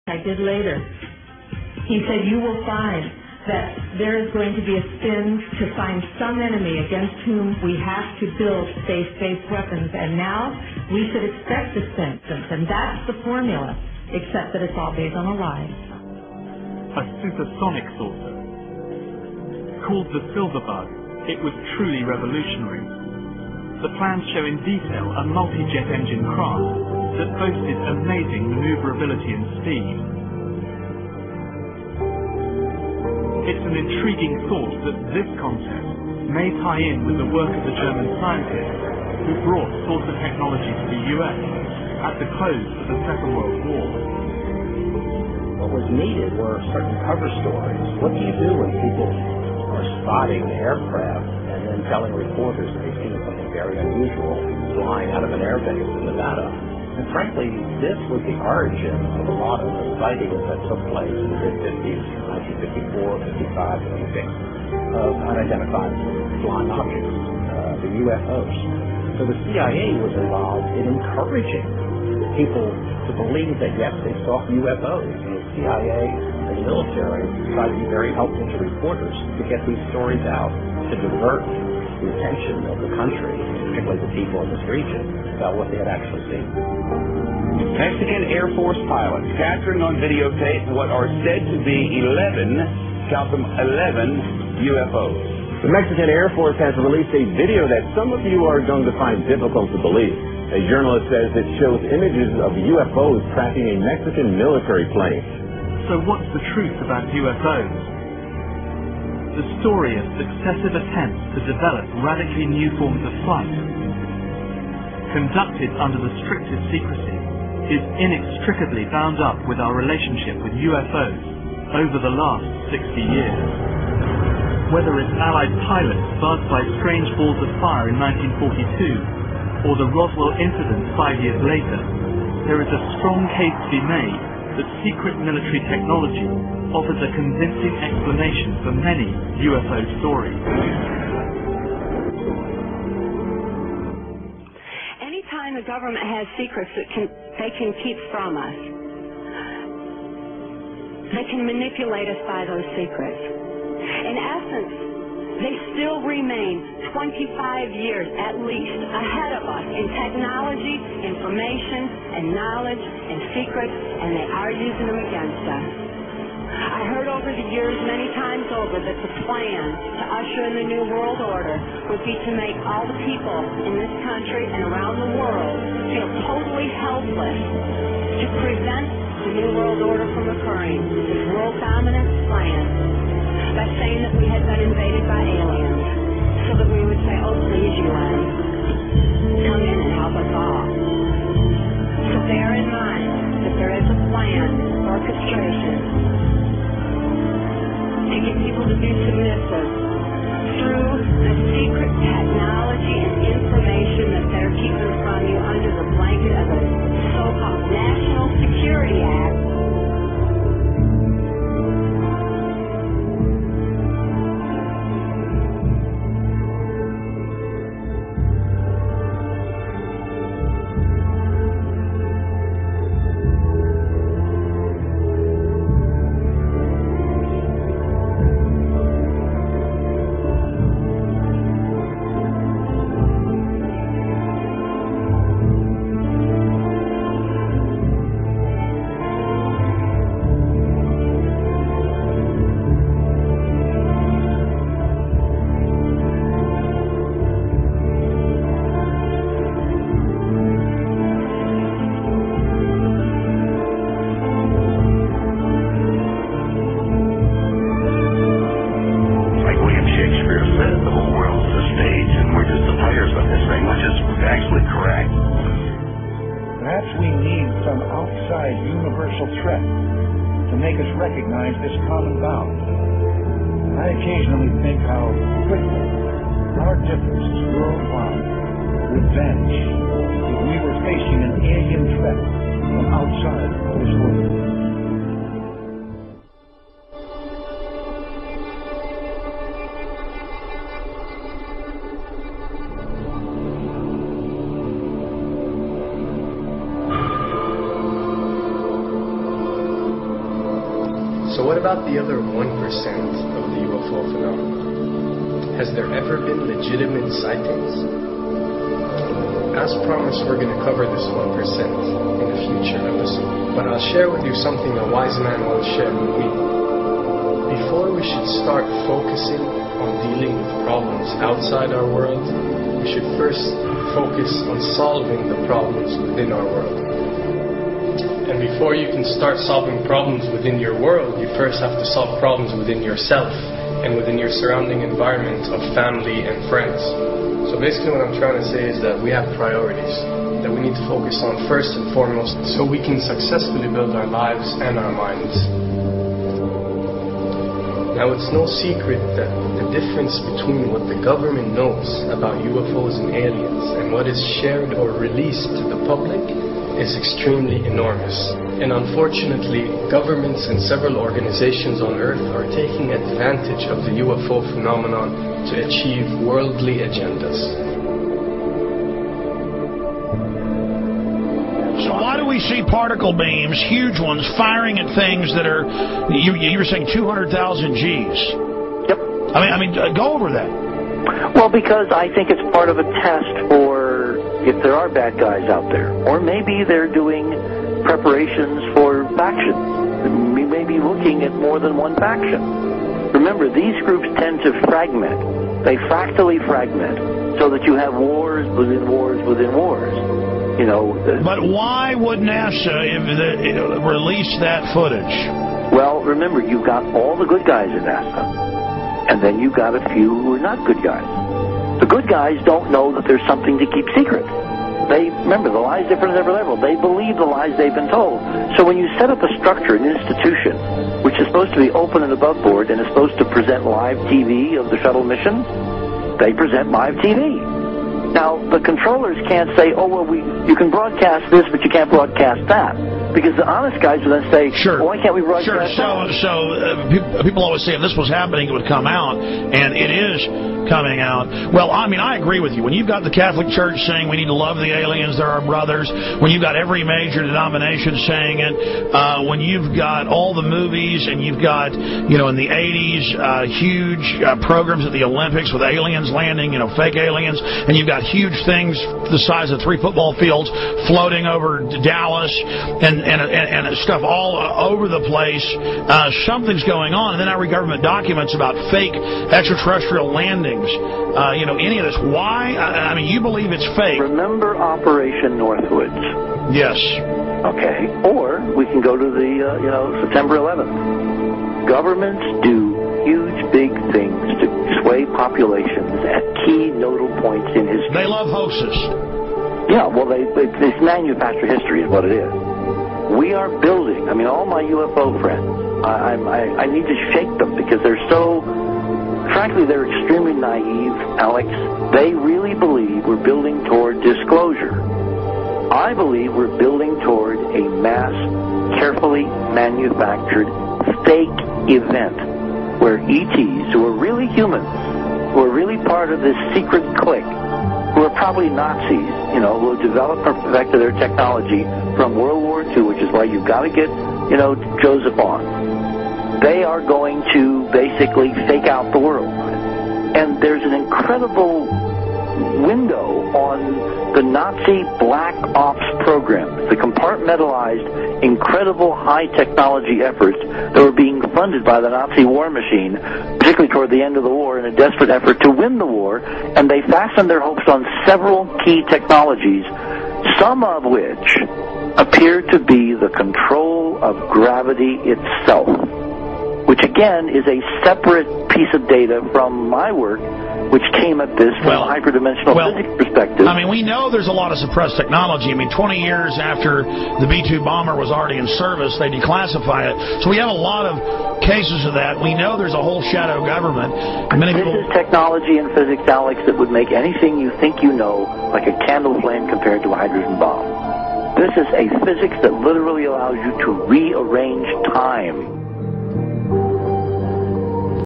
I did later. He said, you will find that there is going to be a spin to find some enemy against whom we have to build space-based weapons, and now we should expect the symptoms, and that's the formula, except that it's all based on a lie. A supersonic saucer. Called the Silver Bug, it was truly revolutionary. The plans show in detail a multi-jet engine craft that boasted amazing maneuverability and speed. It's an intriguing thought that this concept may tie in with the work of the German scientists who brought saucer technology to the US at the close of the Second World War. What was needed were certain cover stories. What do you do when people are spotting aircraft and then telling reporters that they've seen something very unusual flying out of an airbase in Nevada? And frankly, this was the origin of a lot of the sightings that took place in the mid-50s, 1954, 55, 56, of unidentified flying objects, the UFOs. So the CIA was involved in encouraging people to believe that, yes, they saw UFOs. And the CIA and the military tried to be very helpful to reporters to get these stories out, to divert the attention of the country, particularly the people in this region, about what they had actually seen. Mexican Air Force pilots capturing on videotape what are said to be 11, count them, 11 UFOs. The Mexican Air Force has released a video that some of you are going to find difficult to believe. A journalist says it shows images of UFOs tracking a Mexican military plane. So what's the truth about UFOs? The story of successive attempts to develop radically new forms of flight, conducted under the strictest secrecy, is inextricably bound up with our relationship with UFOs over the last 60 years. Whether it's Allied pilots buzzed by strange balls of fire in 1942, or the Roswell incident 5 years later, there is a strong case to be made that secret military technology offers a convincing explanation for many UFO stories. Anytime the government has secrets that they can keep from us, they can manipulate us by those secrets. In essence, they still remain 25 years at least ahead of us in technology, information, and knowledge, and secrets, and they are using them against us. I heard over the years many times over that the plan to usher in the New World Order would be to make all the people in this country and around the world feel totally helpless to prevent the New World Order from occurring, this world dominance plan, by saying that we had been invaded by aliens, so that we would say, oh please UN, come in and help us all. So bear in mind that there is a plan, orchestration, to get people to be submissive through the secret technology and information that they're keeping from you under the blanket of a so-called National Security Act. So what about the other 1% of the UFO phenomenon? Has there ever been legitimate sightings? As promised, we're going to cover this 1% in a future episode. But I'll share with you something a wise man once shared with me. Before we should start focusing on dealing with problems outside our world, we should first focus on solving the problems within our world. And before you can start solving problems within your world, you first have to solve problems within yourself and within your surrounding environment of family and friends. So basically what I'm trying to say is that we have priorities that we need to focus on first and foremost so we can successfully build our lives and our minds. Now, it's no secret that the difference between what the government knows about UFOs and aliens and what is shared or released to the public is extremely enormous. And unfortunately, governments and several organizations on Earth are taking advantage of the UFO phenomenon to achieve worldly agendas. So why do we see particle beams, huge ones, firing at things that are, you were saying 200,000 Gs? Yep. I mean, go over that. Well, because I think it's part of a test for if there are bad guys out there. Or maybe they're doing preparations for faction. We may be looking at more than one faction. Remember, these groups tend to fragment. They fractally fragment so that you have wars within wars within wars. You know. But why would NASA release that footage? Well, remember, you've got all the good guys in NASA, and then you've got a few who are not good guys. The good guys don't know that there's something to keep secret. Remember, the lie's different at every level. They believe the lies they've been told. So when you set up a structure, an institution, which is supposed to be open and above board and is supposed to present live TV of the shuttle mission, they present live TV. Now, the controllers can't say, oh, well, you can broadcast this, but you can't broadcast that. Because the honest guys will then say, sure. Well, why can't we broadcast that? So people always say if this was happening, it would come out, and it is coming out. Well, I mean, I agree with you. When you've got the Catholic Church saying we need to love the aliens, they're our brothers, when you've got every major denomination saying it, when you've got all the movies, and you've got, in the 80s, huge programs at the Olympics with aliens landing, fake aliens, and you've got huge things the size of 3 football fields floating over Dallas, and stuff all over the place. Something's going on. And then I read government documents about fake extraterrestrial landings. Any of this. Why? I mean, you believe it's fake. Remember Operation Northwoods? Yes. Okay. Or we can go to the, September 11th. Governments do huge, big things to sway populations at key nodal points in history. They love hoaxes. Yeah, well, it's manufactured history is what it is. We are building, all my UFO friends, I need to shake them because they're so, frankly, they're extremely naive, Alex. They really believe we're building toward disclosure. I believe we're building toward a mass, carefully manufactured, fake event where ETs, who are really humans, who are really part of this secret clique, who are probably Nazis, who have developed or perfected their technology from World War II, which is why you've got to get, Joseph on. They are going to basically fake out the world. And there's an incredible window on the Nazi black ops program, the compartmentalized, incredible high technology efforts that were being funded by the Nazi war machine, particularly toward the end of the war in a desperate effort to win the war, and they fastened their hopes on several key technologies, some of which appear to be the control of gravity itself, which again is a separate piece of data from my work, which came at this from a hyperdimensional physics perspective. We know there's a lot of suppressed technology. 20 years after the B-2 bomber was already in service, they declassify it. So we have a lot of cases of that. We know there's a whole shadow government. This is technology and physics, Alex, that would make anything you think you know like a candle flame compared to a hydrogen bomb. This is a physics that literally allows you to rearrange time.